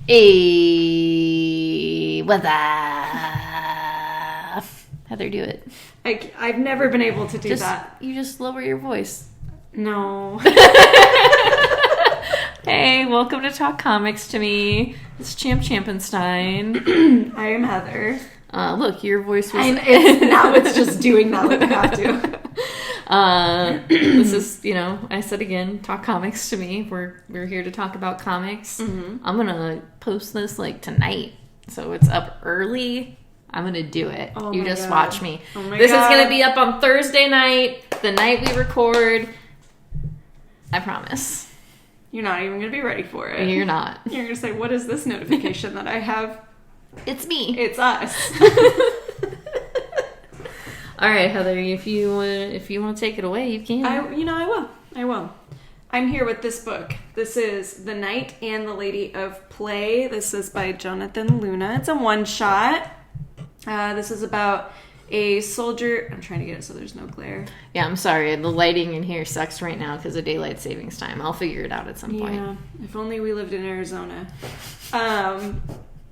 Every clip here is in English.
Hey, what's up? Heather, do it. I've never been able to do that. You just lower your voice. No. Hey, welcome to Talk Comics to Me. It's Champenstein. I am Heather. Look, your voice was... now it's just doing that like I have to. This is, I said again, Talk Comics to Me. We're here to talk about comics. Mm-hmm. I'm going to post this tonight. So it's up early. I'm going to do it. Oh you just God. Watch me. Oh my this God. is going to be up on Thursday night, the night we record. I promise. You're not even going to be ready for it. You're not. You're going to say, what is this notification that I have? It's me. It's us. All right, Heather, if you want to take it away, you can. I will. I'm here with this book. This is The Knight and the Lady of Play. This is by Jonathan Luna. It's a one-shot. This is about a soldier. I'm trying to get it so there's no glare. Yeah, I'm sorry. The lighting in here sucks right now because of daylight savings time. I'll figure it out at some point. Yeah, if only we lived in Arizona.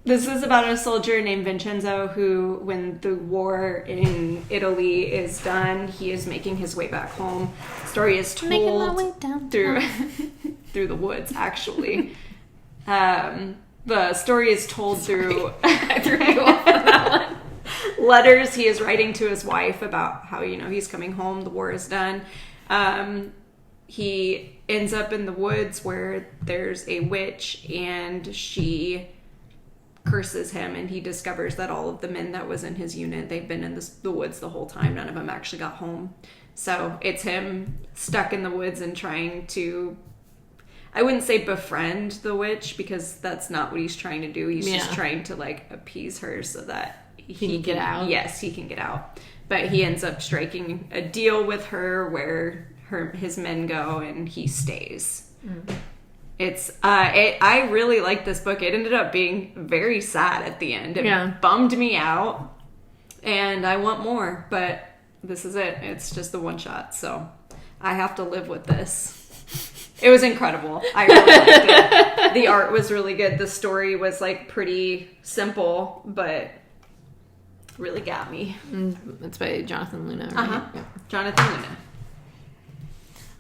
This is about a soldier named Vincenzo who, when the war in Italy is done, he is making his way back home. The story is told making my way down through the woods, actually. The story is told through I threw you off on that one. Letters he is writing to his wife about how, he's coming home, the war is done. He ends up in the woods where there's a witch and she curses him, and he discovers that all of the men that was in his unit, they've been in the woods the whole time. None of them actually got home. So it's him stuck in the woods and trying to, I wouldn't say befriend the witch, because that's not what he's trying to do. He's just trying to appease her so that he can get out. Yes, he can get out. But he ends up striking a deal with her where his men go and he stays. Mm. I really like this book. It ended up being very sad at the end. It bummed me out, and I want more, but this is it. It's just the one shot, so I have to live with this. It was incredible. I really liked it. The art was really good. The story was pretty simple, but really got me. It's by Jonathan Luna, right? Uh-huh. Yeah. Jonathan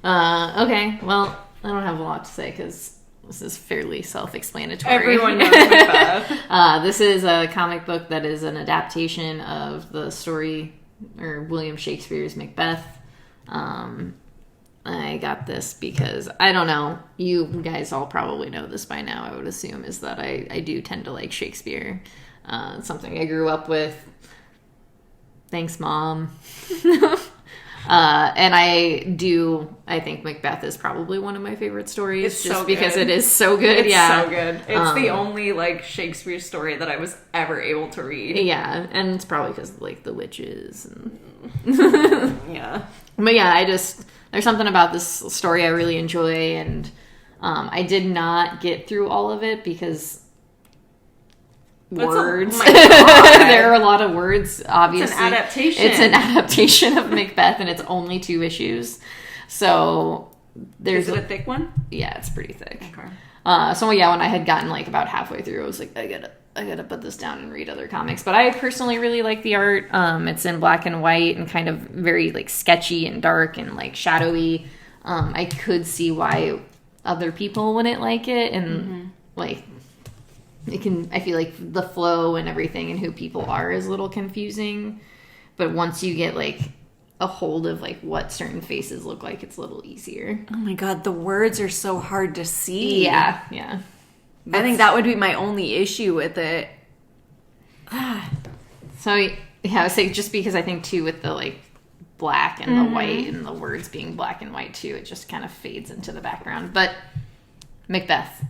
Luna. Okay, well, I don't have a lot to say because this is fairly self-explanatory. Everyone knows Macbeth. This is a comic book that is an adaptation of the story, or William Shakespeare's Macbeth. I got this because, I don't know, you guys all probably know this by now, I would assume, is that I do tend to like Shakespeare. It's something I grew up with. Thanks, Mom. And I think Macbeth is probably one of my favorite stories. It's just so because good. it is so good. It's so good. It's the only Shakespeare story that I was ever able to read. Yeah, and it's probably because of the witches and yeah. But yeah, there's something about this story I really enjoy, and I did not get through all of it because words. There are a lot of words, obviously. It's an adaptation of Macbeth, and it's only 2 issues. So there's... Is it a thick one? Yeah, it's pretty thick. Okay. So yeah, when I had gotten about halfway through, I was like, I gotta put this down and read other comics. But I personally really like the art. It's in black and white and kind of very sketchy and dark and shadowy. I could see why other people wouldn't like it, and I feel like the flow and everything and who people are is a little confusing, but once you get a hold of what certain faces look like, it's a little easier. Oh my God, the words are so hard to see. Yeah. I think that would be my only issue with it. So yeah, I was saying, just because I think too with the black and the white and the words being black and white too, it just kind of fades into the background. But Macbeth.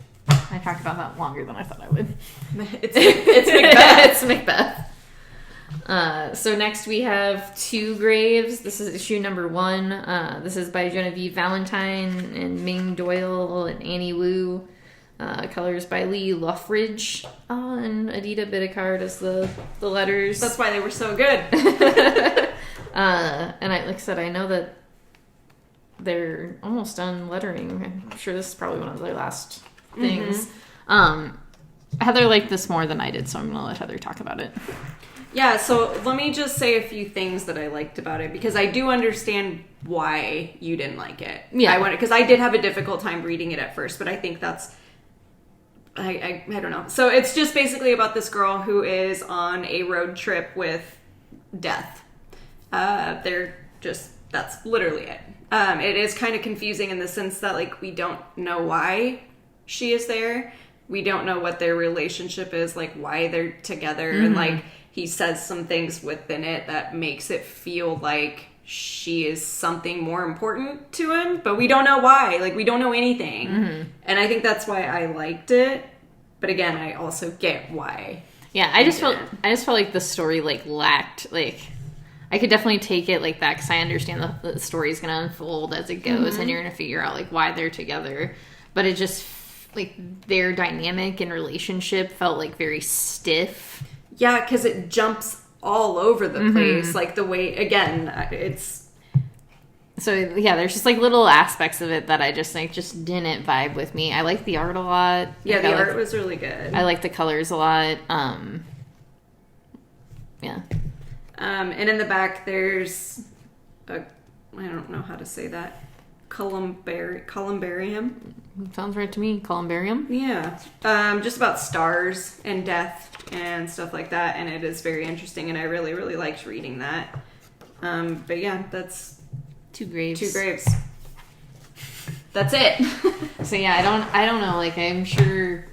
I talked about that longer than I thought I would. It's Macbeth. It's Macbeth. So next we have Two Graves. This is issue number 1. This is by Genevieve Valentine and Ming Doyle and Annie Wu. Colors by Lee Luffridge. And Adita Bidikar does the letters. That's why they were so good. And like I said, I know that they're almost done lettering. I'm sure this is probably one of their last things. Heather liked this more than I did, so I'm going to let Heather talk about it. Yeah, so let me just say a few things that I liked about it, because I do understand why you didn't like it. Yeah. Because I did have a difficult time reading it at first, but I think that's... I don't know. So it's just basically about this girl who is on a road trip with death. That's literally it. It is kind of confusing in the sense that, like, we don't know why she is there. We don't know what their relationship is, like, why they're together. And, like, he says some things within it that makes it feel like she is something more important to him, but we don't know why. Like, we don't know anything. And I think that's why I liked it. But again, I also get why. Yeah, I just felt like the story, like, lacked, like, I could definitely take it like that, because I understand the story's going to unfold as it goes, and you're going to figure out, like, why they're together. But it just, like, their dynamic and relationship felt, like, very stiff. Yeah, because it jumps all over the place. Like, the way, again, it's... So, yeah, there's just, like, little aspects of it that I just, like, just didn't vibe with me. I like the art a lot. Yeah, the art was really good. I like the colors a lot. Yeah. And in the back, there's I don't know how to say that, columbarium. Sounds right to me. Columbarium. Yeah. Just about stars and death and stuff like that, and it is very interesting, and I really, really liked reading that. But yeah, that's 2 graves. 2 graves. That's it. So yeah, I don't know. Like, I'm sure.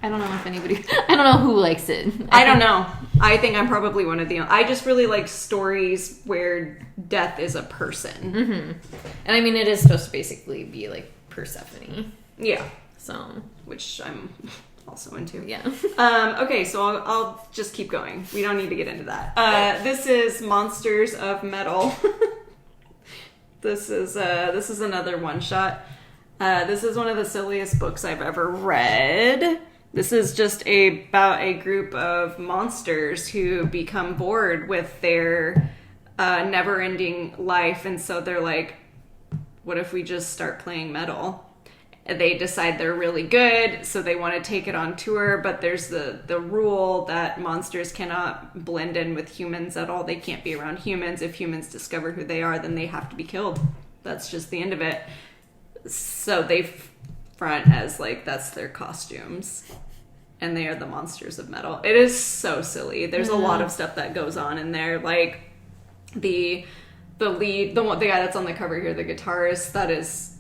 I don't know if anybody. I don't know who likes it. I don't know. I think I'm probably one of the... I just really like stories where death is a person. And I mean, it is supposed to basically be like Persephone. Yeah. So, which I'm also into. Yeah. Okay, so I'll just keep going. We don't need to get into that. This is Monsters of Metal. This is another one shot. This is one of the silliest books I've ever read. This is just about a group of monsters who become bored with their never-ending life, and so they're like, what if we just start playing metal? And they decide they're really good, so they want to take it on tour, but there's the rule that monsters cannot blend in with humans at all. They can't be around humans. If humans discover who they are, then they have to be killed. That's just the end of it. So they front as, like, that's their costumes, and they are the Monsters of Metal. It is so silly. There's a lot of stuff that goes on in there, like the guy that's on the cover here, the guitarist, that is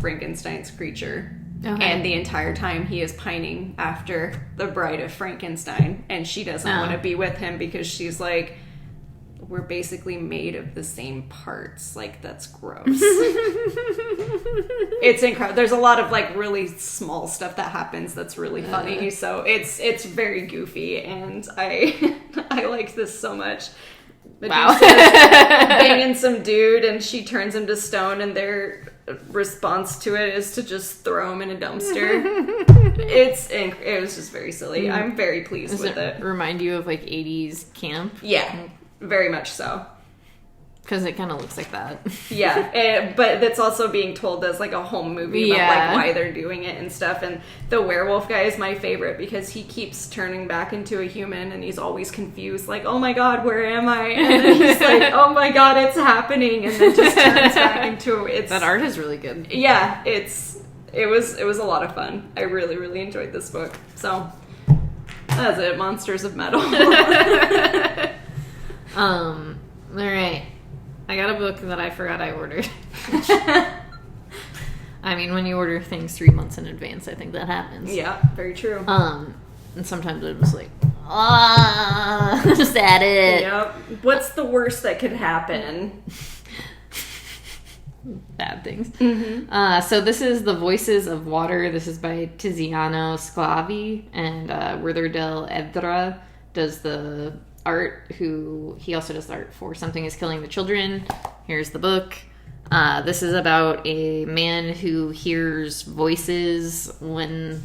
Frankenstein's creature. Okay. And the entire time he is pining after the bride of Frankenstein, and she doesn't want to be with him because she's like, we're basically made of the same parts. Like, that's gross. It's incredible. There's a lot of, like, really small stuff that happens that's really funny. So it's very goofy, and I liked this so much. Medusa's banging some dude, and she turns him to stone, and their response to it is to just throw him in a dumpster. It was just very silly. I'm very pleased with it. Remind you of, like, 80s camp? Yeah. Very much so. Because it kind of looks like that. Yeah, but it's also being told as, like, a home movie about, like, why they're doing it and stuff. And the werewolf guy is my favorite because he keeps turning back into a human, and he's always confused, like, oh my god, where am I? And then he's like, oh my god, it's happening, and then just turns back into it. That art is really good. Yeah, it was a lot of fun. I really, really enjoyed this book. So, that's it. Monsters of Metal. Alright. I got a book that I forgot I ordered. I mean, when you order things 3 months in advance, I think that happens. Yeah, very true. And sometimes I'm just like, just add it. Yep. What's the worst that could happen? Bad things. So this is The Voices of Water. This is by Tiziano Sclavi, and Werther del Edra does the art. He also does the art for Something is Killing the Children. Here's the book. This is about a man who hears voices when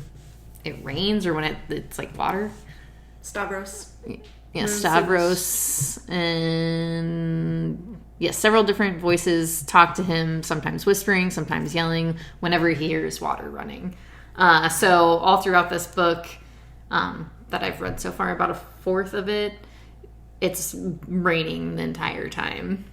it rains or when it's like water. Stavros. Yeah, Stavros. And yes, several different voices talk to him, sometimes whispering, sometimes yelling, whenever he hears water running. So all throughout this book, that I've read so far, about a fourth of it, it's raining the entire time.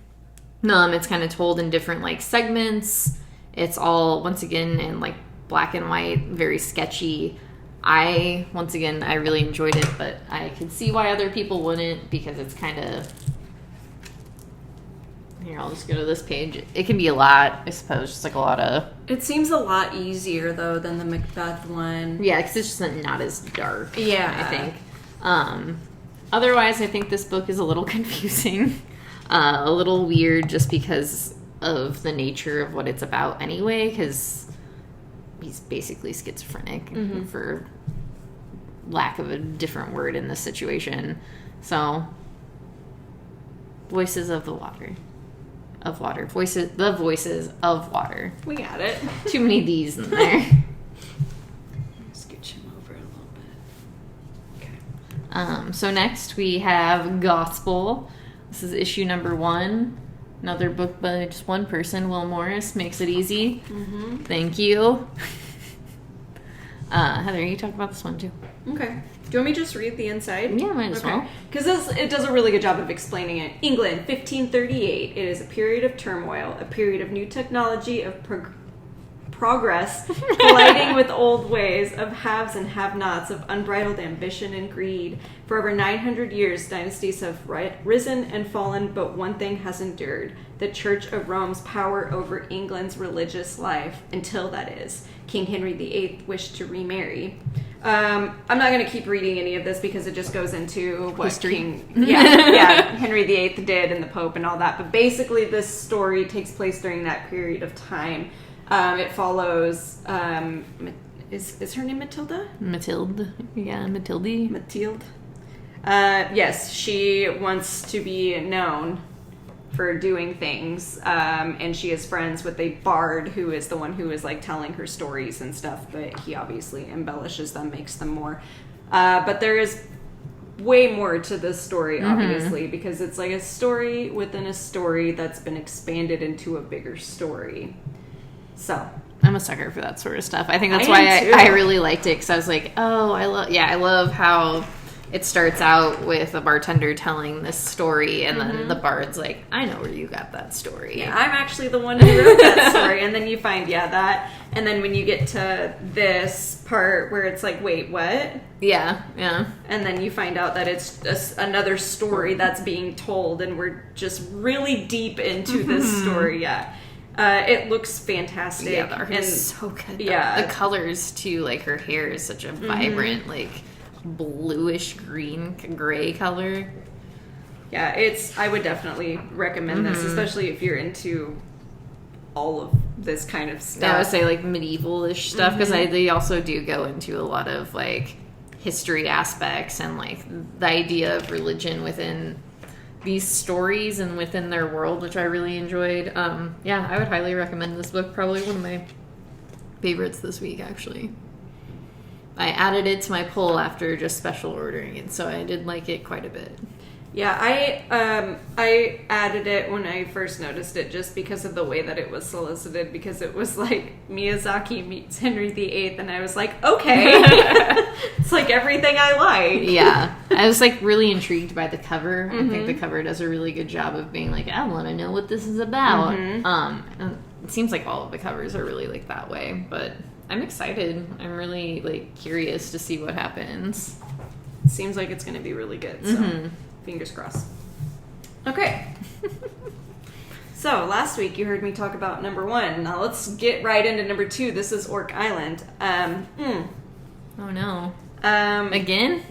It's kind of told in different, like, segments. It's all, once again, in, like, black and white, very sketchy. I really enjoyed it, but I could see why other people wouldn't, because it's kind of... Here, I'll just go to this page. It can be a lot, I suppose, just like a lot of... It seems a lot easier, though, than the Macbeth one. Yeah, because it's just not as dark, yeah. I think. Otherwise, I think this book is a little confusing. A little weird, just because of the nature of what it's about anyway, because he's basically schizophrenic, for lack of a different word in this situation. So, voices of the water. Of water. The voices of water. We got it. Too many D's in there. Scooch him over a little bit. Okay. So next we have Gospel. This is issue number 1. Another book by just one person, Will Morris. Makes it easy. Mm-hmm. Thank you. Heather, you talk about this one too. Okay. Do you want me to just read the inside? Yeah, might as well. Because it does a really good job of explaining it. England, 1538. It is a period of turmoil, a period of new technology, of progress, colliding with old ways, of haves and have-nots, of unbridled ambition and greed. For over 900 years, dynasties have risen and fallen, but one thing has endured: the Church of Rome's power over England's religious life, until, that is, King Henry VIII wished to remarry. I'm not going to keep reading any of this because it just goes into what history. Henry VIII did and the Pope and all that. But basically, this story takes place during that period of time. It follows, is her name Matilda? Matilde. Yeah, Matilde. Matilde. Yes, she wants to be known for doing things, and she is friends with a bard who is the one who is, like, telling her stories and stuff, but he obviously embellishes them, makes them more. But there is way more to this story, obviously, because it's like a story within a story that's been expanded into a bigger story. So I'm a sucker for that sort of stuff. I think that's why I really liked it, because I was like, oh, I love how it starts out with a bartender telling this story, and then the bard's like, I know where you got that story. Yeah, I'm actually the one who wrote that story. And then you find, that. And then when you get to this part where it's like, wait, what? Yeah. And then you find out that it's just another story that's being told, and we're just really deep into this story. It looks fantastic. Yeah, the art is so good. Yeah. The colors, too, like, her hair is such a vibrant, like, bluish green gray color. Yeah, I would definitely recommend this, especially if you're into all of this kind of stuff. I would say, like, medieval-ish stuff, because they also do go into a lot of, like, history aspects and, like, the idea of religion within these stories and within their world, which I really enjoyed. I would highly recommend this book. Probably one of my favorites this week, actually. I added it to my pull after just special ordering it, so I did like it quite a bit. Yeah, I added it when I first noticed it, just because of the way that it was solicited, because it was like Miyazaki meets Henry VIII, and I was like, okay, it's like everything I like. Yeah, I was like really intrigued by the cover. I think the cover does a really good job of being like, I want to know what this is about. And it seems like all of the covers are really like that way, but I'm excited. I'm really like curious to see what happens. Seems like it's going to be really good, so fingers crossed. Okay. So, last week you heard me talk about number 1. Now let's get right into number 2. This is Orc Island. Oh no. Again?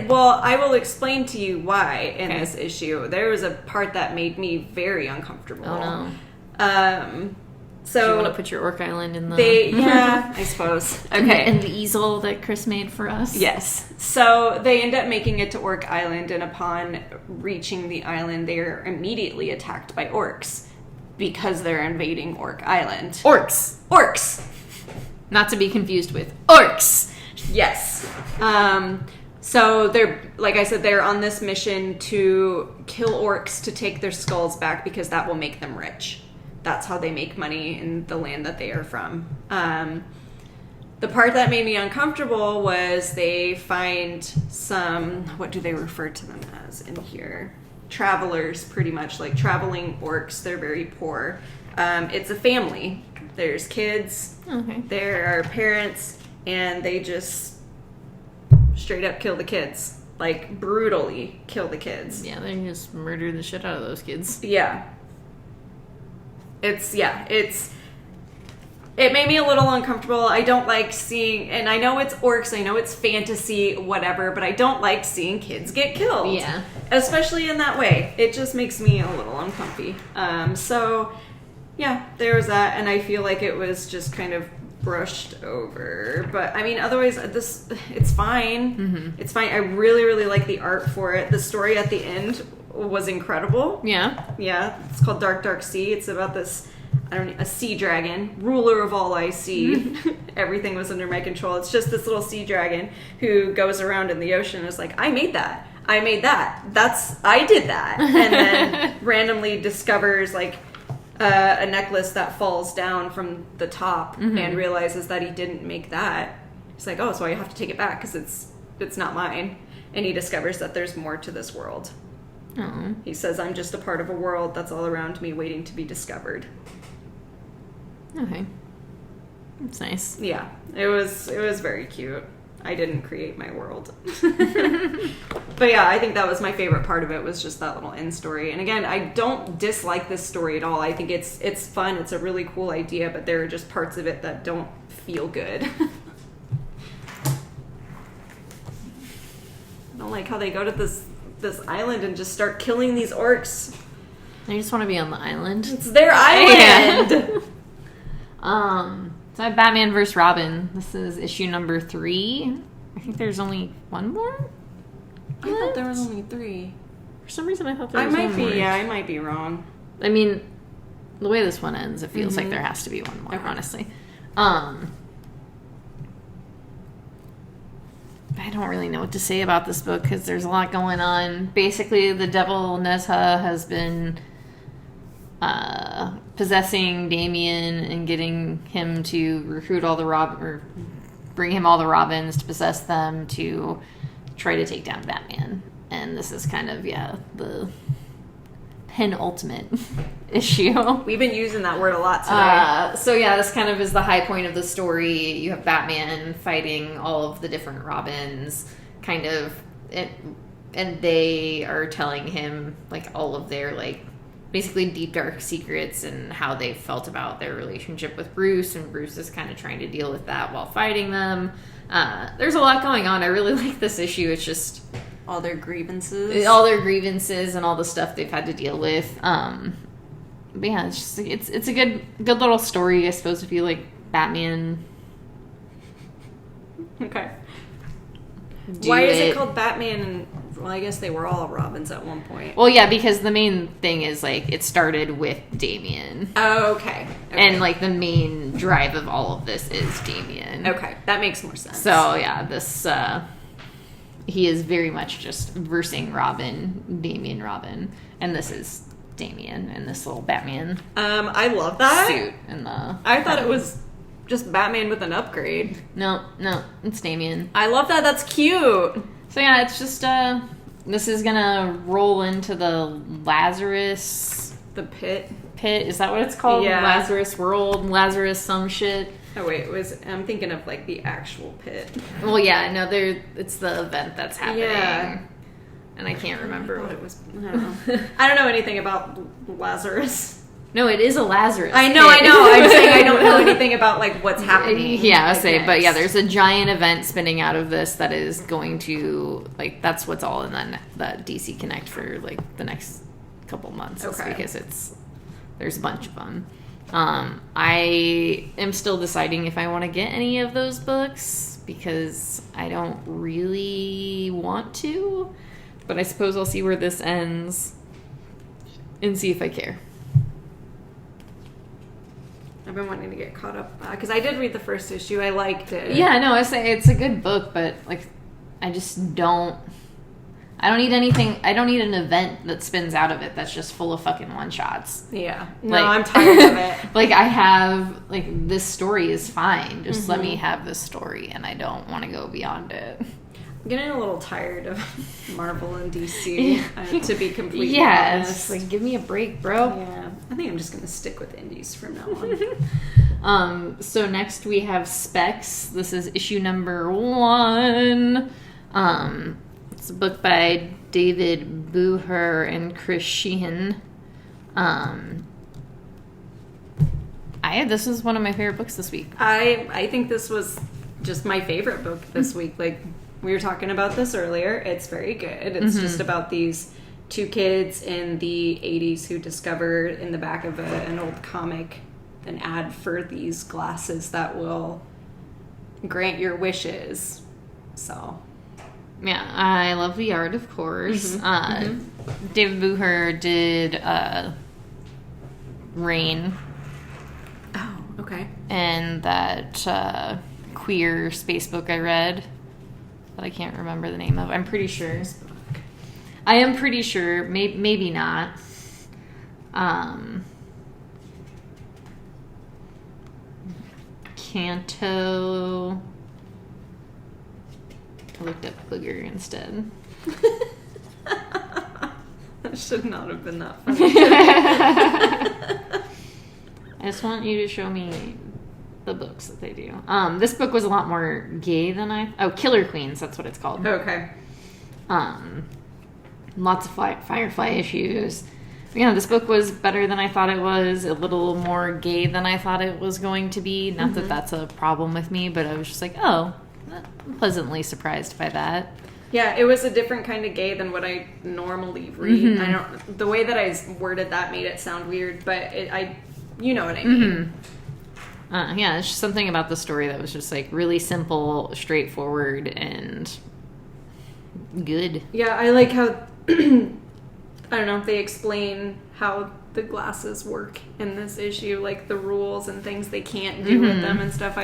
Well, I will explain to you why in this issue. There was a part that made me very uncomfortable. Oh no. So do you want to put your Orc Island in the... I suppose. Okay. And the easel that Chris made for us? Yes. So they end up making it to Orc Island, and upon reaching the island, they are immediately attacked by orcs because they're invading Orc Island. Orcs! Not to be confused with orcs! Yes. So they're, like I said, they're on this mission to kill orcs to take their skulls back because that will make them rich. That's how they make money in the land that they are from. The part that made me uncomfortable was they find some, what do they refer to them as in here? Travelers, pretty much, like traveling orcs. They're very poor. It's a family. There's kids, there are parents, and they just straight up kill the kids. Like, brutally kill the kids. Yeah, they just murder the shit out of those kids. Yeah. It made me a little uncomfortable. I don't like seeing, and I know it's orcs, I know it's fantasy, whatever, but I don't like seeing kids get killed. Yeah. Especially in that way. It just makes me a little uncomfy. So, yeah, there was that, and I feel like it was just kind of brushed over. But, I mean, otherwise, it's fine. Mm-hmm. It's fine. I really, really like the art for it. The story at the end was incredible. Yeah. Yeah. It's called Dark, Dark Sea. It's about this... a sea dragon, ruler of all I see. Everything was under my control. It's just this little sea dragon who goes around in the ocean and is like, I made that. I did that. And then randomly discovers like a necklace that falls down from the top and realizes that he didn't make that. He's like, oh, so I have to take it back because it's not mine. And he discovers that there's more to this world. Oh. He says, I'm just a part of a world that's all around me waiting to be discovered. Okay. That's nice. Yeah. It was very cute. I didn't create my world. But yeah, I think that was my favorite part of it, was just that little end story. And again, I don't dislike this story at all. I think it's fun. It's a really cool idea, but there are just parts of it that don't feel good. I don't like how they go to this island and just start killing these orcs. They just want to be on the island. It's their island! So I have Batman vs. Robin. This is issue number 3. I think there's only one more? I thought there was only 3. For some reason I thought there was one more. I might be wrong. I mean, the way this one ends, it feels like there has to be one more, honestly. I don't really know what to say about this book because there's a lot going on. Basically, the devil Nezha has been possessing Damien and getting him to recruit all the or bring him all the Robins to possess them to try to take down Batman. And this is kind of the penultimate issue. We've been using that word a lot today. So this kind of is the high point of the story. You have Batman fighting all of the different Robins, kind of, and they are telling him like all of their like basically deep dark secrets and how they felt about their relationship with Bruce, and Bruce is kind of trying to deal with that while fighting them. There's a lot going on. I really like this issue. It's just all their grievances and all the stuff they've had to deal with. But yeah, it's just it's a good little story, I suppose, if you like Batman. Okay. Why is it called Batman? And well, I guess they were all Robins at one point. Well, yeah, because the main thing is like it started with Damien. Oh, okay. And like the main drive of all of this is Damien. Okay, that makes more sense. So yeah, this he is very much just versing Damien Robin, and this is Damien in this little Batman. I love that suit and the. I thought it was just Batman with an upgrade. No, it's Damien. I love that. That's cute. So yeah, it's just this is gonna roll into the Lazarus. The pit. Is that what it's called? Yeah. Lazarus World, Lazarus some shit. Oh wait, I'm thinking of like the actual pit. Well, yeah, no, it's the event that's happening. Yeah. And I can't remember what it was. I don't know. I don't know anything about Lazarus. No, it is a Lazarus. I know. I'm saying I don't know anything about like what's happening. Yeah, I say, but yeah, there's a giant event spinning out of this that is going to like that's what's all in that DC Connect for like the next couple months. Okay. Because there's a bunch of them. I am still deciding if I want to get any of those books because I don't really want to, but I suppose I'll see where this ends and see if I care. I've been wanting to get caught up because I did read the first issue. I liked it. Yeah, no, I say it's a good book, but like, I I don't need anything. I don't need an event that spins out of it that's just full of fucking one-shots. Yeah. No, Like, I'm tired of it. Like, I have, like, this story is fine. Just let me have this story, and I don't want to go beyond it. I'm getting a little tired of Marvel and DC, to be completely honest. It's like, give me a break, bro. Yeah. I think I'm just going to stick with indies from now on. So next we have Specs. This is issue number 1. It's a book by David Booher and Chris Sheehan. This is one of my favorite books this week. I think this was just my favorite book this week. Like, we were talking about this earlier. It's very good. It's just about these 2 kids in the 80s who discover in the back of an old comic an ad for these glasses that will grant your wishes. So, yeah, I love the art, of course. David Booher did Rain. Oh, okay. And that queer space book I read that I can't remember the name of. I'm pretty sure. I am pretty sure. Maybe not. Canto. I looked up Booger instead. That should not have been that funny. I just want you to show me the books that they do. This book was a lot more gay than Killer Queens, that's what it's called. Okay. Lots of Firefly issues. Yeah, this book was better than I thought it was, a little more gay than I thought it was going to be. Not that that's a problem with me, but I was just like, oh, I'm pleasantly surprised by that. Yeah, it was a different kind of gay than what I normally read. The way that I worded that made it sound weird, but you know what I mean. Yeah, it's just something about the story that was just like really simple, straightforward, and good. Yeah, I like how I don't know, they explain how the glasses work in this issue, like the rules and things they can't do with them and stuff.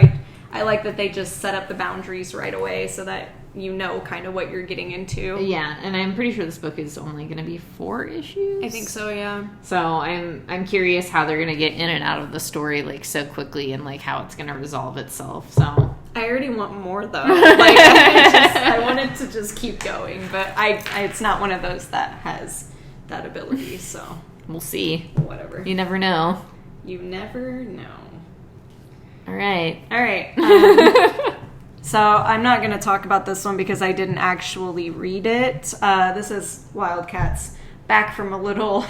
I like that they just set up the boundaries right away so that you know kind of what you're getting into. Yeah, and I'm pretty sure this book is only going to be 4 issues. I think so, yeah. So I'm curious how they're going to get in and out of the story like so quickly and like how it's going to resolve itself. So I already want more though. Like I wanted to just keep going, but it's not one of those that has that ability. So we'll see. Whatever. You never know. You never know. All right. So I'm not going to talk about this one because I didn't actually read it. This is Wildcats back from a little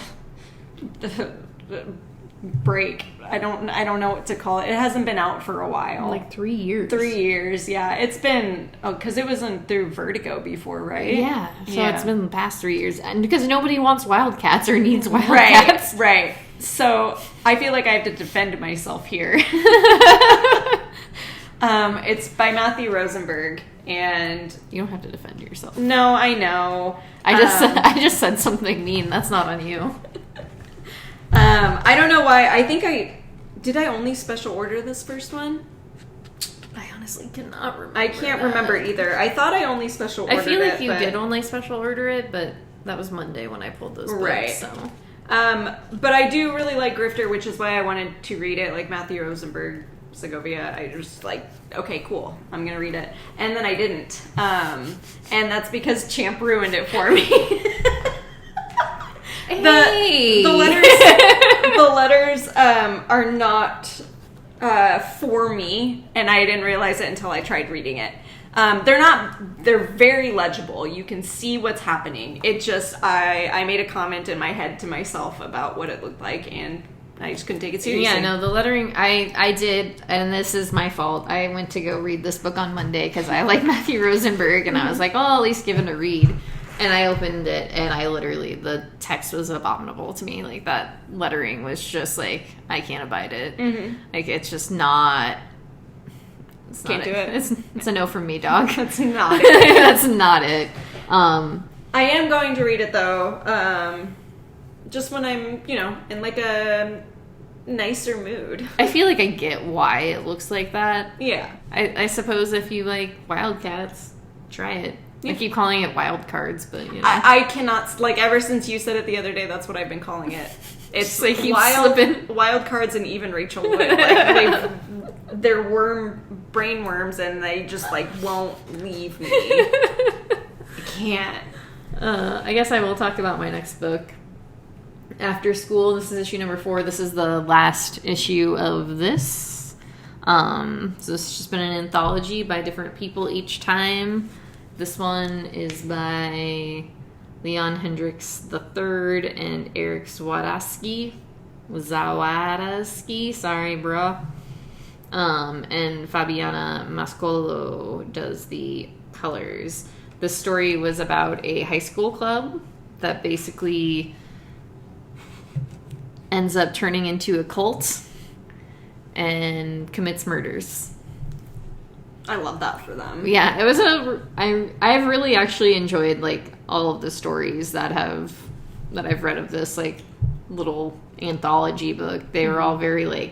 break. I don't know what to call it. It hasn't been out for a while. Like 3 years. 3 years, yeah. It's been because it wasn't through Vertigo before, right? Yeah. So it's been the past 3 years, and because nobody wants Wildcats or needs Wildcats. Right. So I feel like I have to defend myself here. It's by Matthew Rosenberg, and you don't have to defend yourself. No, I know. I just said something mean. That's not on you. I don't know why. I think I only special order this first one? I honestly cannot remember. I can't remember either. I thought I only special ordered it. I feel like you did only special order it, but that was Monday when I pulled those books. Right. So. But I do really like Grifter, which is why I wanted to read it. Like Matthew Rosenberg, Segovia, I just like, okay, cool, I'm gonna read it. And then I didn't. And that's because Champ ruined it for me. The letters are not for me, and I didn't realize it until I tried reading it. They're very legible. You can see what's happening. It just, I made a comment in my head to myself about what it looked like, and I just couldn't take it seriously. Yeah, no, the lettering, I did, and this is my fault. I went to go read this book on Monday because I like Matthew Rosenberg, and I was like, oh, at least give it a read. And I opened it, and the text was abominable to me. Like, that lettering was just like, I can't abide it. Mm-hmm. Like, it's just not... Can't do it. It's a no from me, dog. That's not it. That's not it. I am going to read it, though. Just when I'm, in like a nicer mood. I feel like I get why it looks like that. Yeah. I suppose if you like Wildcats, try it. I keep calling it wild cards, but you know. I cannot, like, ever since you said it the other day, that's what I've been calling it. It's like wild cards, and even Rachel would. Like, they're brain worms, and they just, like, won't leave me. I can't. I guess I will talk about my next book. After School, this is issue number 4. This is the last issue of this. So this has just been an anthology by different people each time. This one is by Leon Hendricks III and Eric Zawadzki, sorry, bro. And Fabiana Mascolo does the colors. The story was about a high school club that basically ends up turning into a cult and commits murders. I love that for them. Yeah, it was I've really actually enjoyed like all of the stories that I've read of this like little anthology book. They were all very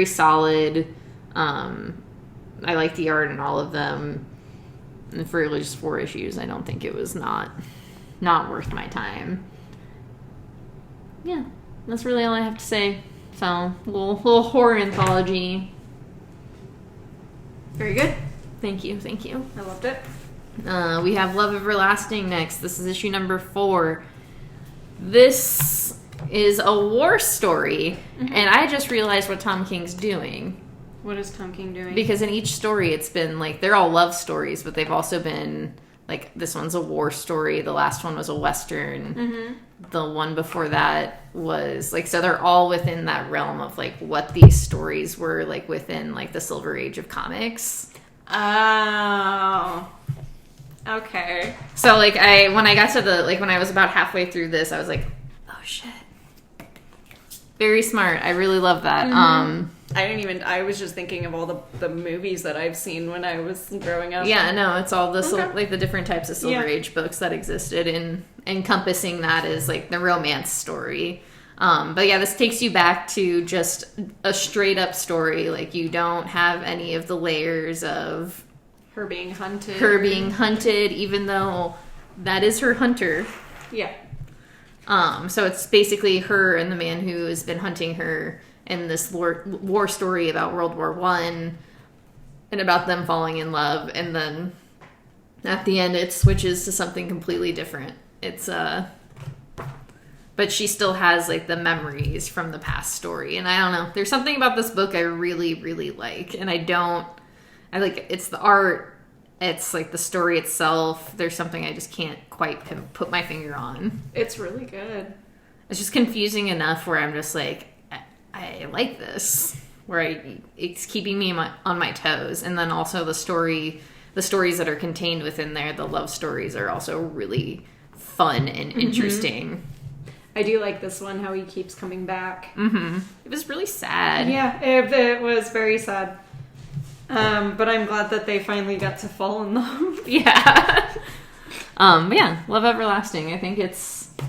solid. I like the art in all of them. And for just 4 issues, I don't think it was not worth my time. Yeah, that's really all I have to say. So, little horror anthology. Very good. Thank you. I loved it. We have Love Everlasting next. This is issue number 4. This is a war story, and I just realized what Tom King's doing. What is Tom King doing? Because in each story, it's been like they're all love stories, but they've also been like this one's a war story. The last one was a Western. Mm-hmm. The one before that was like, so they're all within that realm of like what these stories were like within like the Silver Age of comics. Oh, okay. So like when I got to when I was about halfway through this, I was like, oh shit. Very smart. I really love that. Mm-hmm. I was just thinking of all the movies that I've seen when I was growing up. Yeah, no, it's all the the different types of Silver Age books that existed, and encompassing that is like the romance story. But yeah, this takes you back to just a straight up story. Like you don't have any of the layers of her being hunted, even though that is her hunter. Yeah. So it's basically her and the man who has been hunting her in this war story about World War I and about them falling in love. And then at the end, it switches to something completely different. It's, but she still has like the memories from the past story. And I don't know, there's something about this book I really, really like. And I like, it's the art. It's like the story itself. There's something I just can't quite put my finger on. It's really good. It's just confusing enough where I'm just like, I like this. It's keeping me on my toes. And then also the stories that are contained within there, the love stories are also really fun and interesting. I do like this one, how he keeps coming back. Mm-hmm. It was really sad. Yeah, it was very sad. But I'm glad that they finally got to fall in love. Yeah. But yeah, Love Everlasting.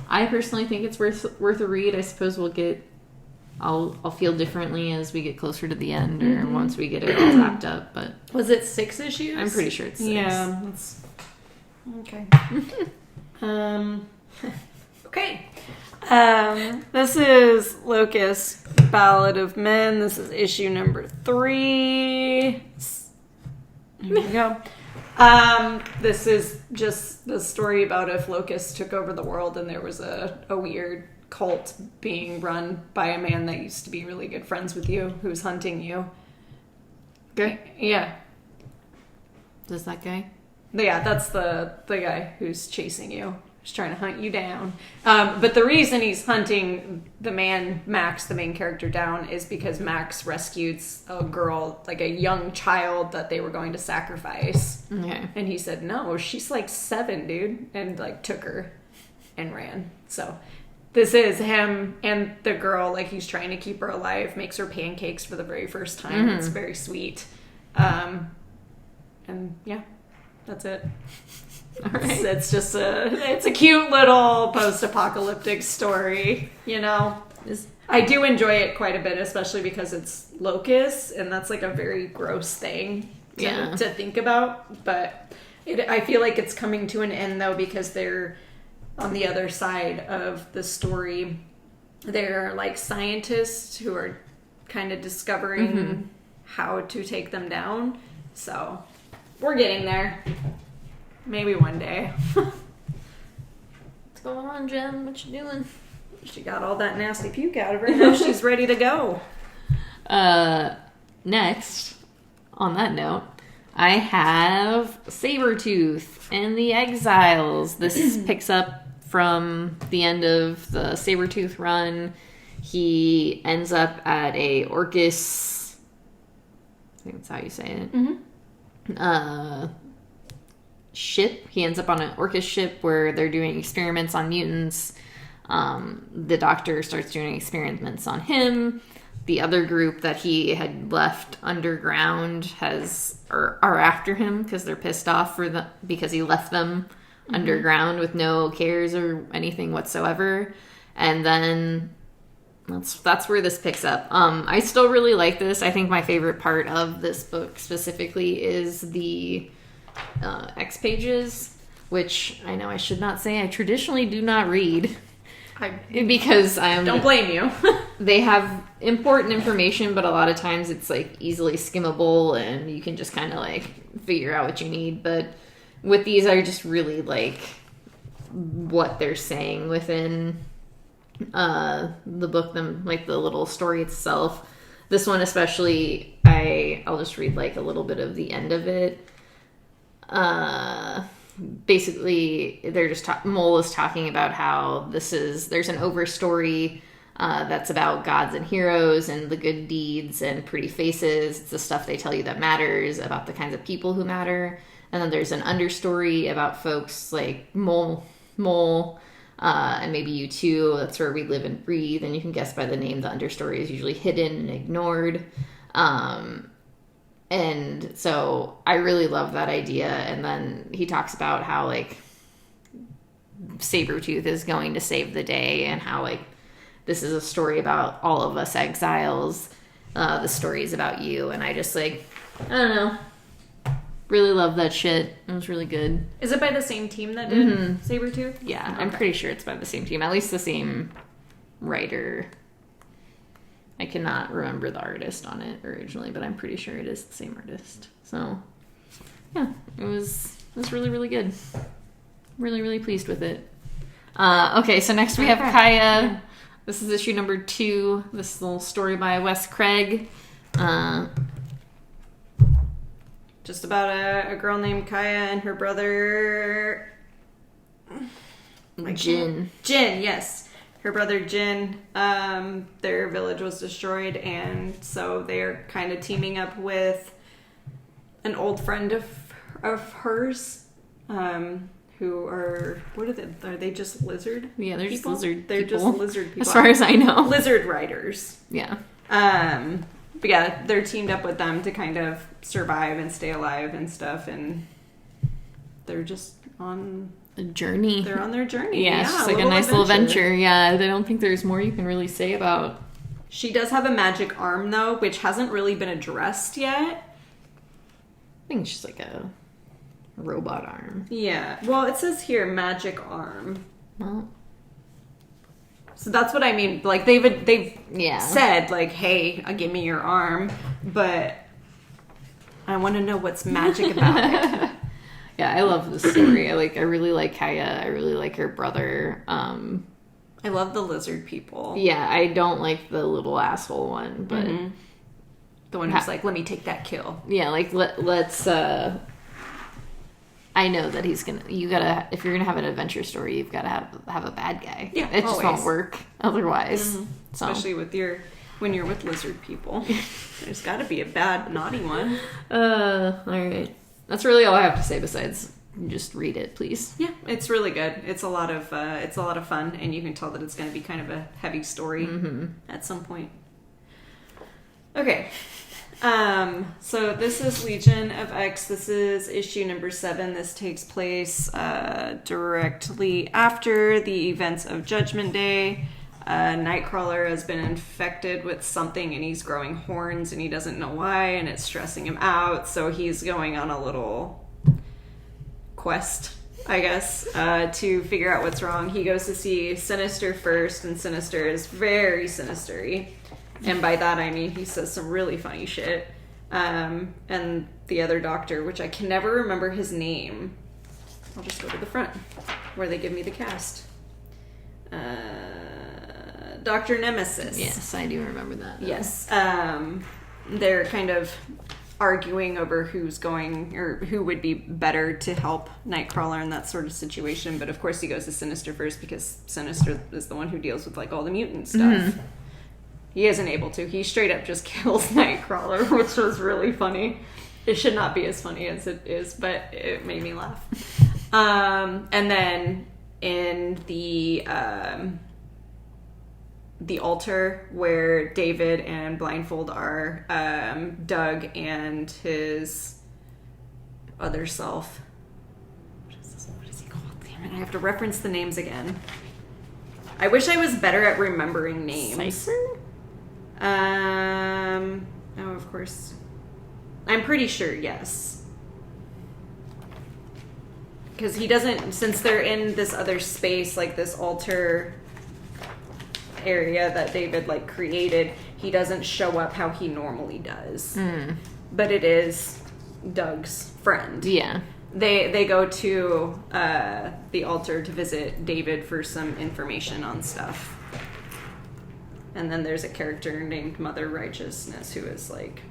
I personally think it's worth a read. I suppose I'll feel differently as we get closer to the end or once we get it all wrapped up. But was it 6 issues? I'm pretty sure it's 6. Yeah. That's... Okay. Okay. This is Locust, Ballad of Men. This is issue number 3. Here we go. This is just the story about if locusts took over the world and there was a weird cult being run by a man that used to be really good friends with you, who's hunting you. Okay. Yeah. Does that guy? Yeah, that's the guy who's chasing you. He's trying to hunt you down. But the reason he's hunting the man, Max, the main character, down is because Max rescued a girl, like a young child that they were going to sacrifice. Okay. And he said, no, she's like 7, dude. And like took her and ran. So this is him and the girl, like he's trying to keep her alive, makes her pancakes for the very first time. It's very sweet. And yeah, that's it. All right. It's just it's a cute little post-apocalyptic story, you know. I do enjoy it quite a bit, especially because it's locusts, and that's like a very gross thing to think about. But I feel like it's coming to an end, though, because they're on the other side of the story. They're like scientists who are kind of discovering how to take them down. So we're getting there. Maybe one day. What's going on, Jen? What you doing? She got all that nasty puke out of her. Now she's ready to go. Next, on that note, I have Sabretooth and the Exiles. This picks up from the end of the Sabretooth run. He ends up at a Orcus, I think that's how you say it, ship. He ends up on an Orcus ship where they're doing experiments on mutants. The Doctor starts doing experiments on him. The other group that he had left underground are after him because they're pissed off because he left them underground with no cares or anything whatsoever. And then that's where this picks up. I still really like this. I think my favorite part of this book specifically is the X pages, which I know I should not say I traditionally do not read. Because don't blame you. They have important information, but a lot of times it's like easily skimmable and you can just kind of like figure out what you need. But with these, I just really like what they're saying within the book, like the little story itself. This one especially, I'll just read like a little bit of the end of it. Basically, they're just Mole is talking about how there's an overstory that's about gods and heroes and the good deeds and pretty faces. It's the stuff they tell you that matters, about the kinds of people who matter. And then there's an understory about folks like Mole, and maybe you too. That's where we live and breathe. And you can guess by the name, the understory is usually hidden and ignored. And so I really love that idea. And then he talks about how like Sabretooth is going to save the day and how like this is a story about all of us exiles. The story is about you. And I just like, I don't know, really love that shit. It was really good. Is it by the same team that did Sabretooth? Yeah, Okay. I'm pretty sure it's by the same team. At least the same writer. I cannot remember the artist on it originally, but I'm pretty sure it is the same artist. So, yeah, it was really, really good. Really, really pleased with it. Okay, so next we have Kaya. Yeah. This is issue number 2. This little story by Wes Craig. Just about a girl named Kaya and her brother... Jin. Jin, yes. Her brother Jin, their village was destroyed, and so they're kind of teaming up with an old friend of hers, who are, are they just lizard? Yeah, they're people? just lizard They're people. just lizard people. As far as I know. Lizard riders. Yeah. But yeah, they're teamed up with them to kind of survive and stay alive and stuff, and they're just on... A journey. They're on their journey. Yeah, it's just like a nice little adventure. Yeah, I don't think there's more you can really say about. She does have a magic arm, though, which hasn't really been addressed yet. I think it's just like a robot arm. Yeah. Well, it says here, magic arm. Well, so that's what I mean. Like, they've yeah. said, like, hey, give me your arm. But I want to know what's magic about it. Yeah, I love this story. I really like Kaya. I really like her brother. I love the lizard people. Yeah, I don't like the little asshole one, but the one who's like, let me take that kill. Yeah, like let's. I know that he's gonna. You gotta, if you're gonna have an adventure story, you've gotta have a bad guy. Yeah, it just won't work otherwise. So. Especially when you're with lizard people, there's got to be a bad, naughty one. All right. That's really all I have to say besides just read it, please. Yeah, it's really good. It's a lot of fun, and you can tell that it's going to be kind of a heavy story at some point. Okay. So this is Legion of X. This is issue number 7. This takes place directly after the events of Judgment Day. Nightcrawler has been infected with something and he's growing horns and he doesn't know why and it's stressing him out, so he's going on a little quest, I guess, to figure out what's wrong. He goes to see Sinister first, and Sinister is very sinister-y. And by that I mean he says some really funny shit. And the other doctor, which I can never remember his name. I'll just go to the front where they give me the cast. Dr. Nemesis. Yes, I do remember that. Yes. They're kind of arguing over who's going, or who would be better to help Nightcrawler in that sort of situation. But of course he goes to Sinister first because Sinister is the one who deals with like all the mutant stuff. Mm-hmm. He isn't able to. He straight up just kills Nightcrawler, which was really funny. It should not be as funny as it is, but it made me laugh. And then in the altar where David and Blindfold are, Doug and his other self. What is he called? Damn it, I have to reference the names again. I wish I was better at remembering names. Cypher? Oh, of course. I'm pretty sure, yes. Because he doesn't, since they're in this other space, like this altar area that David like created, he doesn't show up how he normally does. But it is Doug's friend. Yeah. They go to the altar to visit David for some information on stuff. And then there's a character named Mother Righteousness who is like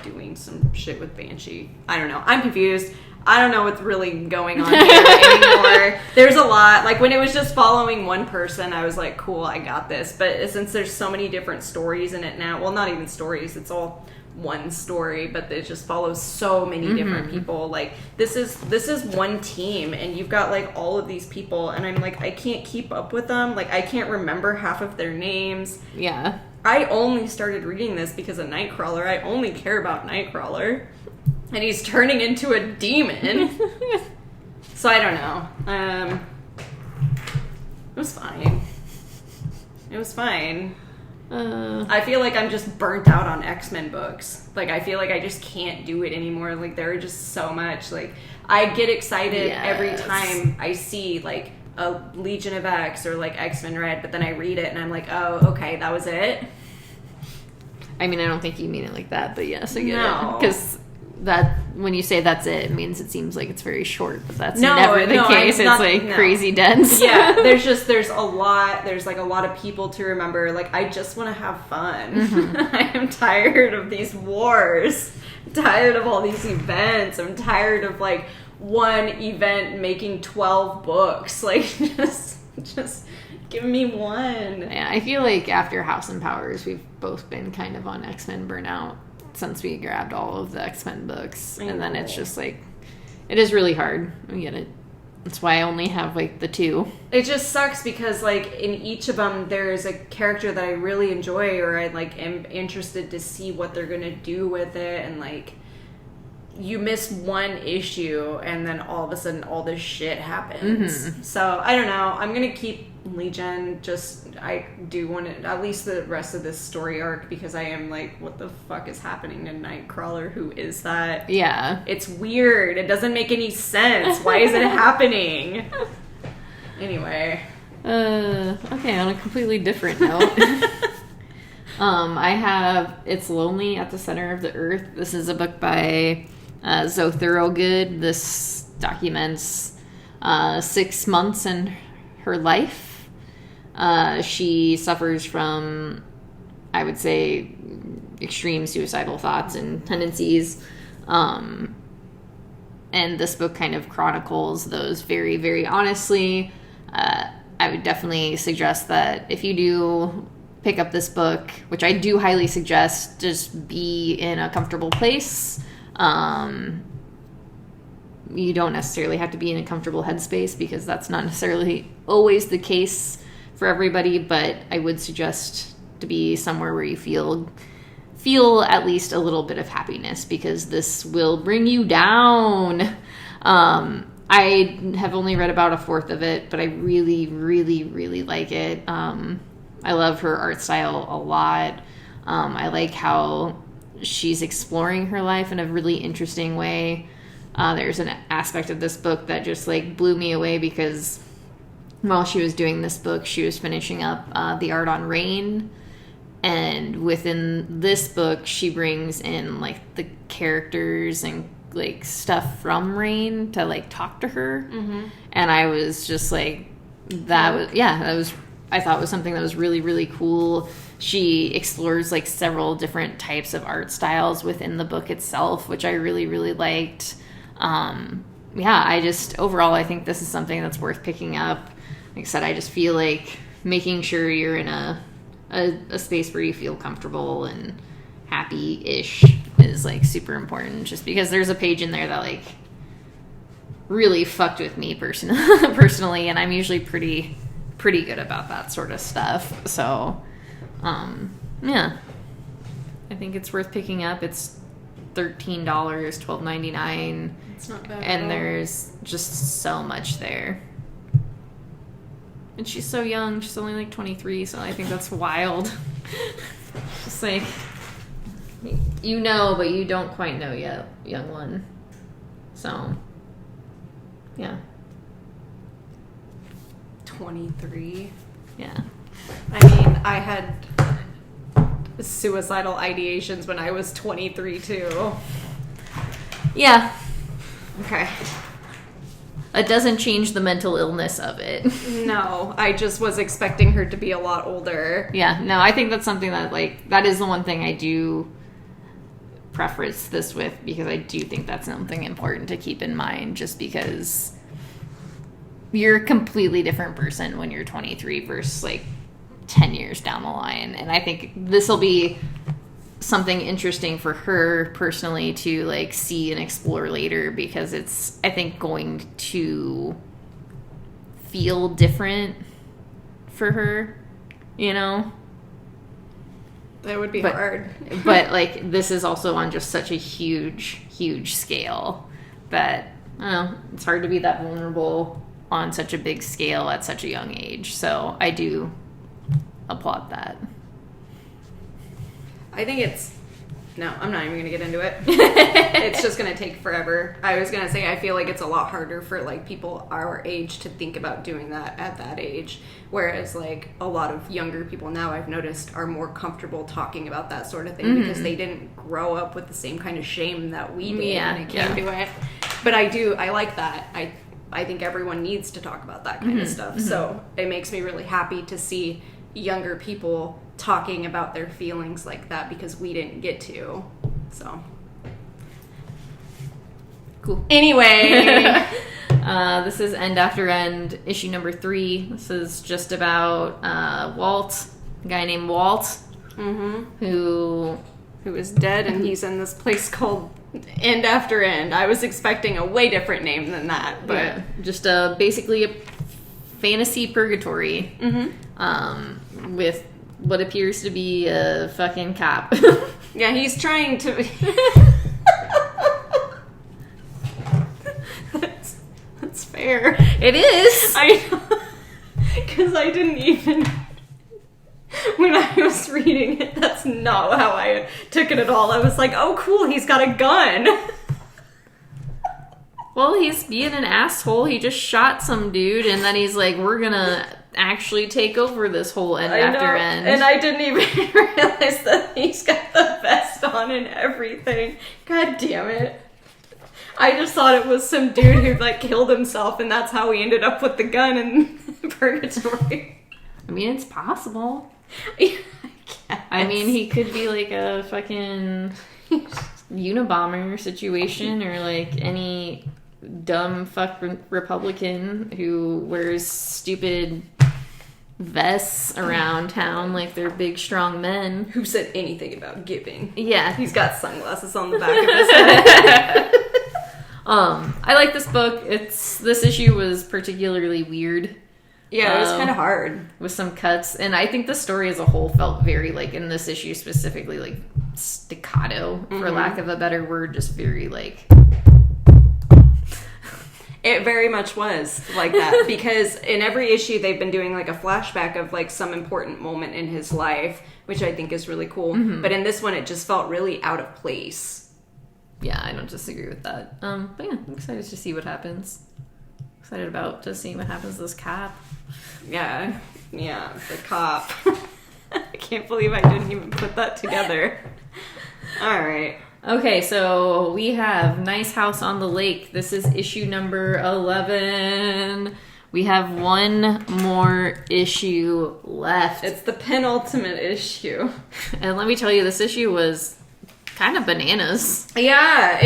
doing some shit with Banshee. I don't know. I'm confused. I don't know what's really going on here anymore. There's a lot. Like, when it was just following one person, I was like, cool, I got this. But since there's so many different stories in it now, well, not even stories, it's all one story, but it just follows so many different people. Like, this is one team, and you've got, like, all of these people, and I'm like, I can't keep up with them. Like, I can't remember half of their names. Yeah. I only started reading this because of Nightcrawler. I only care about Nightcrawler. And he's turning into a demon. So I don't know. It was fine. It was fine. I feel like I'm just burnt out on X-Men books. Like, I feel like I just can't do it anymore. Like, there are just so much. Like, I get excited every time I see, like, a Legion of X or, like, X-Men Red, but then I read it and I'm like, oh, okay, that was it? I mean, I don't think you mean it like that, but yes, I get it. Because that, when you say that's it means it seems like it's very short, but that's never the case. It's like crazy dense. Yeah, there's a lot. There's like a lot of people to remember. Like, I just want to have fun. I am tired of these wars. I'm tired of all these events. I'm tired of like one event making 12 books. Like, just give me one. Yeah, I feel like after House and Powers, we've both been kind of on X-Men burnout since we grabbed all of the X-Men books. And then it's just like, it is really hard. I get it. That's why I only have like the 2. It just sucks because like in each of them there's a character that I really enjoy, or I like am interested to see what they're gonna do with it, and like you miss one issue and then all of a sudden all this shit happens. So I don't know. I'm gonna keep Legion. Just, I do want to at least the rest of this story arc, because I am like, what the fuck is happening to Nightcrawler? Who is that? Yeah, it's weird. It doesn't make any sense. Why is it happening? Anyway, okay, on a completely different note. I have It's Lonely at the Center of the Earth. This is a book by Zoe Thorogood. This documents 6 months in her life. She suffers from, I would say, extreme suicidal thoughts and tendencies. And this book kind of chronicles those very, very honestly. I would definitely suggest that if you do pick up this book, which I do highly suggest, just be in a comfortable place. You don't necessarily have to be in a comfortable headspace, because that's not necessarily always the case for everybody, but I would suggest to be somewhere where you feel at least a little bit of happiness, because this will bring you down. I have only read about a fourth of it, but I really, really, really like it. I love her art style a lot. I like how she's exploring her life in a really interesting way. There's an aspect of this book that just like blew me away because while she was doing this book, she was finishing up the art on Rain. And within this book, she brings in like the characters and like stuff from Rain to like talk to her. Mm-hmm. And I was just like, I thought was something that was really, really cool. She explores like several different types of art styles within the book itself, which I really, really liked. Overall, I think this is something that's worth picking up. Like I said, I just feel like making sure you're in a space where you feel comfortable and happy-ish is like super important, just because there's a page in there that like really fucked with me personally, and I'm usually pretty good about that sort of stuff. So I think it's worth picking up. It's $13, $12.99. It's not bad. And there's just so much there. And she's so young. She's only like 23, so I think that's wild. Just like, you know, but you don't quite know yet, young one. So, yeah. 23. Yeah. I mean, I had suicidal ideations when I was 23 too. Yeah. Okay. It doesn't change the mental illness of it. No, I just was expecting her to be a lot older. Yeah, no, I think that's something that, like, that is the one thing I do preface this with, because I do think that's something important to keep in mind, just because you're a completely different person when you're 23 versus, like, 10 years down the line. And I think this will be something interesting for her personally to like see and explore later, because it's, I think, going to feel different for her, you know? That would be hard. But like, this is also on just such a huge scale that, I don't know, it's hard to be that vulnerable on such a big scale at such a young age. So I do applaud that. I think no, I'm not even going to get into it. It's just going to take forever. I was going to say, I feel like it's a lot harder for, like, people our age to think about doing that at that age. Whereas, like, a lot of younger people now, I've noticed, are more comfortable talking about that sort of thing because they didn't grow up with the same kind of shame that we did when it came to it. But I like that. I think everyone needs to talk about that kind of stuff. So it makes me really happy to see younger people talking about their feelings like that, because we didn't get to. So cool. Anyway, this is End After End, issue number 3. This is just about Walt, a guy named Walt, who is dead, and he's in this place called End After End. I was expecting a way different name than that, but just basically a fantasy purgatory with what appears to be a fucking cop. Yeah, he's trying to... that's fair. It is. I know. Because I didn't even... When I was reading it, that's not how I took it at all. I was like, oh, cool, he's got a gun. Well, he's being an asshole. He just shot some dude, and then he's like, we're gonna actually take over this whole End After End. And I didn't even realize that he's got the vest on and everything. God damn it. I just thought it was some dude who, like, killed himself, and that's how he ended up with the gun in purgatory. I mean, it's possible. Yeah, I mean, he could be like a fucking Unabomber situation, or like any dumb fuck Republican who wears stupid vests around town like they're big strong men. Who said anything about giving? Yeah. He's got sunglasses on the back of his head. I like this book. This issue was particularly weird. Yeah, it was kind of hard. With some cuts. And I think the story as a whole felt very, like, in this issue specifically, like, staccato, for lack of a better word. Just very, like... It very much was like that. Because in every issue, they've been doing, like, a flashback of, like, some important moment in his life, which I think is really cool. But in this one, it just felt really out of place. Yeah, I don't disagree with that. But yeah, I'm excited to see what happens. Excited about to see what happens to this cop. Yeah, the cop. I can't believe I didn't even put that together. All right. Okay, so we have Nice House on the Lake. This is issue number 11. We have one more issue left. It's the penultimate issue. And let me tell you, this issue was kind of bananas. Yeah,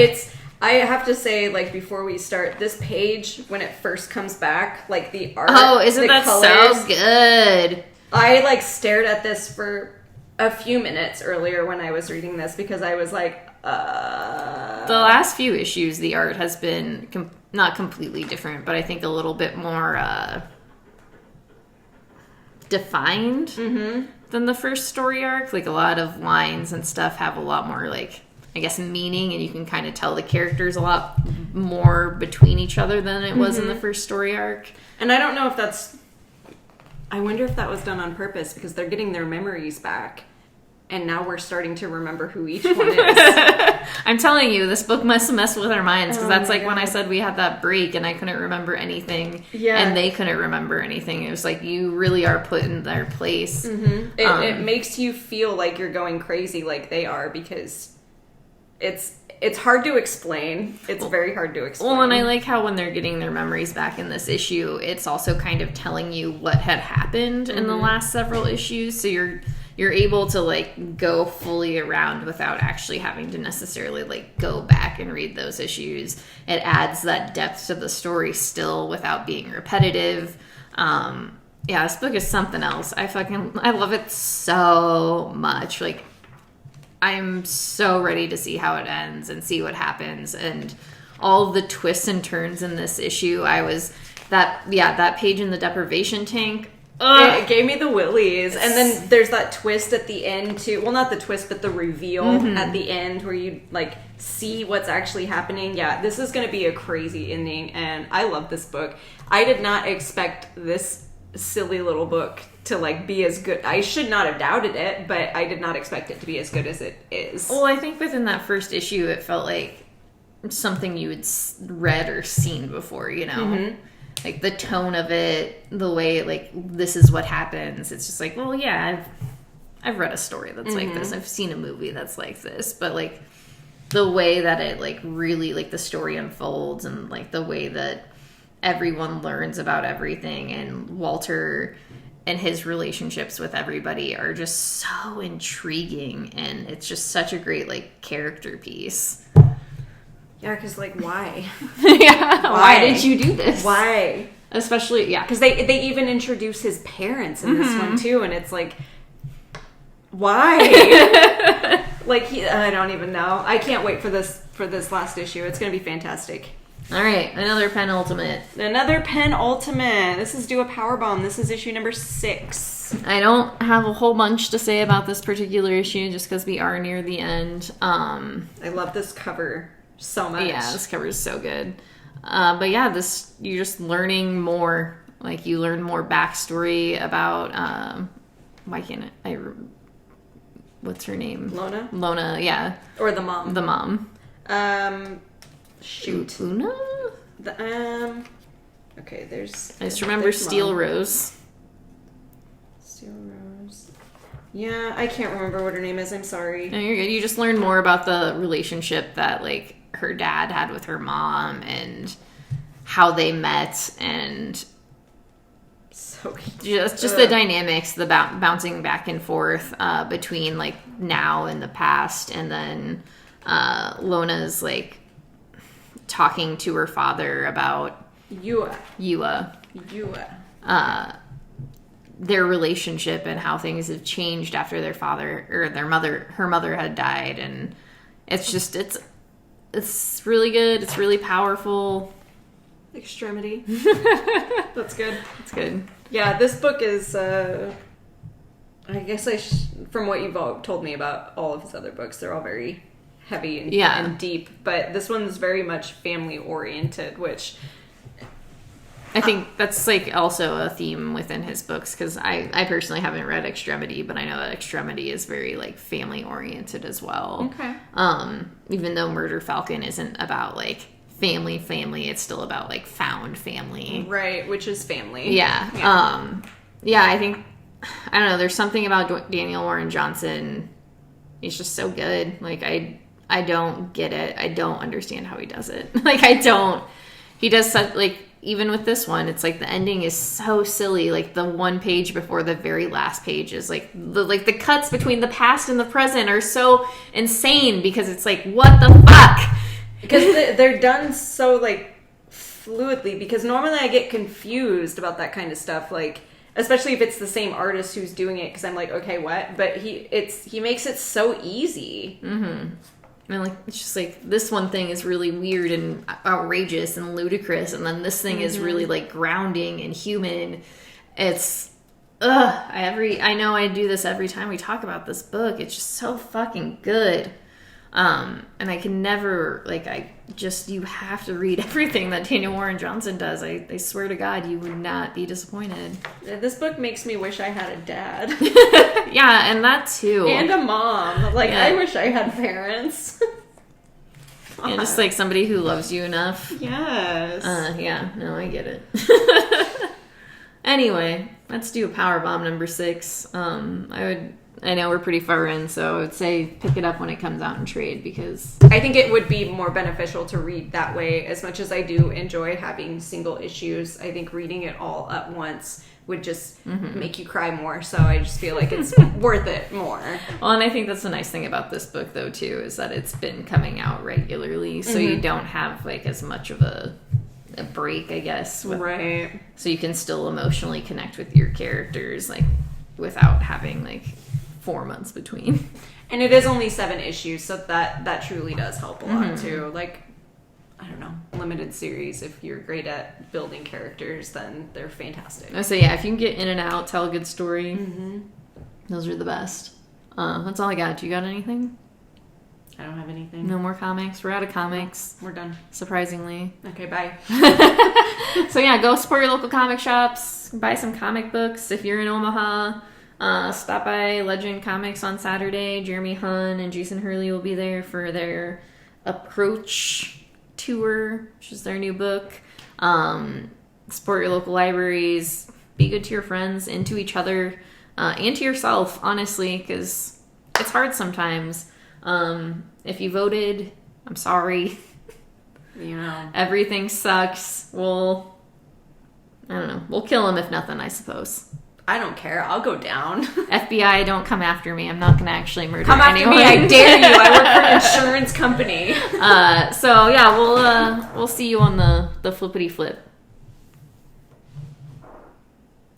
I have to say, like, before we start, this page, when it first comes back, like, the art, isn't that colors, so good? I, like, stared at this for a few minutes earlier when I was reading this, because I was like, The last few issues, the art has been not completely different, but I think a little bit more defined than the first story arc. Like, a lot of lines and stuff have a lot more, like, I guess, meaning, and you can kind of tell the characters a lot more between each other than it was in the first story arc. And I don't know if I wonder if that was done on purpose, because they're getting their memories back. And now we're starting to remember who each one is. I'm telling you, this book must mess with our minds, because that's like when I said we had that break and I couldn't remember anything, and they couldn't remember anything. It was like, you really are put in their place. It makes you feel like you're going crazy like they are, because it's hard to explain. It's very hard to explain. Well, and I like how when they're getting their memories back in this issue, it's also kind of telling you what had happened in the last several issues, so you're able to, like, go fully around without actually having to necessarily, like, go back and read those issues. It adds that depth to the story still without being repetitive. Yeah, this book is something else. I love it so much. Like, I'm so ready to see how it ends and see what happens. And all the twists and turns in this issue, that page in the deprivation tank, it gave me the willies. And then there's that twist at the end too. Well, not the twist, but the reveal at the end where you, like, see what's actually happening. Yeah, this is going to be a crazy ending, and I love this book. I did not expect this silly little book to, like, be as good. I should not have doubted it, but I did not expect it to be as good as it is. Well, I think within that first issue, it felt like something you had read or seen before, you know? Like, the tone of it, the way, like, this is what happens. It's just like, well, yeah, I've read a story that's like this. I've seen a movie that's like this. But, like, the way that it, like, really, like, the story unfolds, and, like, the way that everyone learns about everything, and Walter and his relationships with everybody are just so intriguing, and it's just such a great, like, character piece. Yeah, because, like, why? Why did you do this? Why? Especially, because they even introduce his parents in this one too, and it's like, why? Like, I don't even know. I can't wait for this last issue. It's gonna be fantastic. All right, another penultimate. This is Do a Powerbomb. This is issue number 6. I don't have a whole bunch to say about this particular issue, just because we are near the end. I love this cover so much. Yeah, this cover is so good. But yeah, you're just learning more. Like, you learn more backstory about, why can't I what's her name? Lona, yeah. Or the mom. The mom. Shoot. Una? Okay, there's... I just remember Steel Rose. Steel Rose. Yeah, I can't remember what her name is. I'm sorry. No, you're good. You just learn more about the relationship that, like, her dad had with her mom, and how they met, and so just the dynamics, the bouncing back and forth between, like, now and the past, and then Lona's, like, talking to her father about Yua. Their relationship and how things have changed after her mother had died, and it's really good. It's really powerful. Extremity. That's good. It's good. Yeah, this book is, I guess from what you've all told me about all of his other books, they're all very heavy and deep, but this one's very much family oriented, which I think that's like also a theme within his books, because I personally haven't read Extremity, but I know that Extremity is very like family oriented as well. Okay. Even though Murder Falcon isn't about like family, it's still about like found family. Right, which is family. Yeah. I think, I don't know, there's something about Daniel Warren Johnson. He's just so good. Like, I don't get it. I don't understand how he does it. Like, he does such, like, even with this one, it's like the ending is so silly. Like, the one page before the very last page is like the cuts between the past and the present are so insane, because it's like, what the fuck? Because they're done so, like, fluidly, because normally I get confused about that kind of stuff, like, especially if it's the same artist who's doing it, because I'm like, okay, what? But he makes it so easy. Mm-hmm. And like, it's just like, this one thing is really weird and outrageous and ludicrous, and then this thing is really like grounding and human. It's I know I do this every time we talk about this book. It's just so fucking good. And I can never, like, you have to read everything that Daniel Warren Johnson does. I swear to God, you would not be disappointed. This book makes me wish I had a dad. Yeah, and that too. And a mom. Like, yeah. I wish I had parents. Yeah, just like somebody who loves you enough. Yes. Yeah, no, I get it. Anyway, let's do Powerbomb number 6. I know we're pretty far in, so I would say pick it up when it comes out in trade, because I think it would be more beneficial to read that way. As much as I do enjoy having single issues, I think reading it all at once would just make you cry more. So I just feel like it's worth it more. Well, and I think that's the nice thing about this book, though, too, is that it's been coming out regularly, so you don't have like as much of a break, I guess. Right. So you can still emotionally connect with your characters, like, without having like 4 months between. And it is only 7 issues, so that truly does help a lot too. Like, I don't know, limited series, if you're great at building characters, then they're fantastic. So yeah, if you can get in and out, tell a good story, those are the best. That's all I got. Do you got anything? I don't have anything. No more comics? We're out of comics. We're done. Surprisingly. Okay, bye. So yeah, go support your local comic shops. Buy some comic books if you're in Omaha. Stop by Legend Comics on Saturday. Jeremy Hunn and Jason Hurley will be there for their Approach tour, which is their new book. Support your local libraries. Be good to your friends and to each other, and to yourself, honestly, because it's hard sometimes. If you voted, I'm sorry. You know, everything sucks. Well, I don't know. We'll kill him if nothing, I suppose. I don't care. I'll go down. FBI, don't come after me. I'm not going to actually murder anyone. Come after me, I dare you. I work for an insurance company. So yeah, we'll see you on the flippity flip.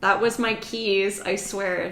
That was my keys, I swear.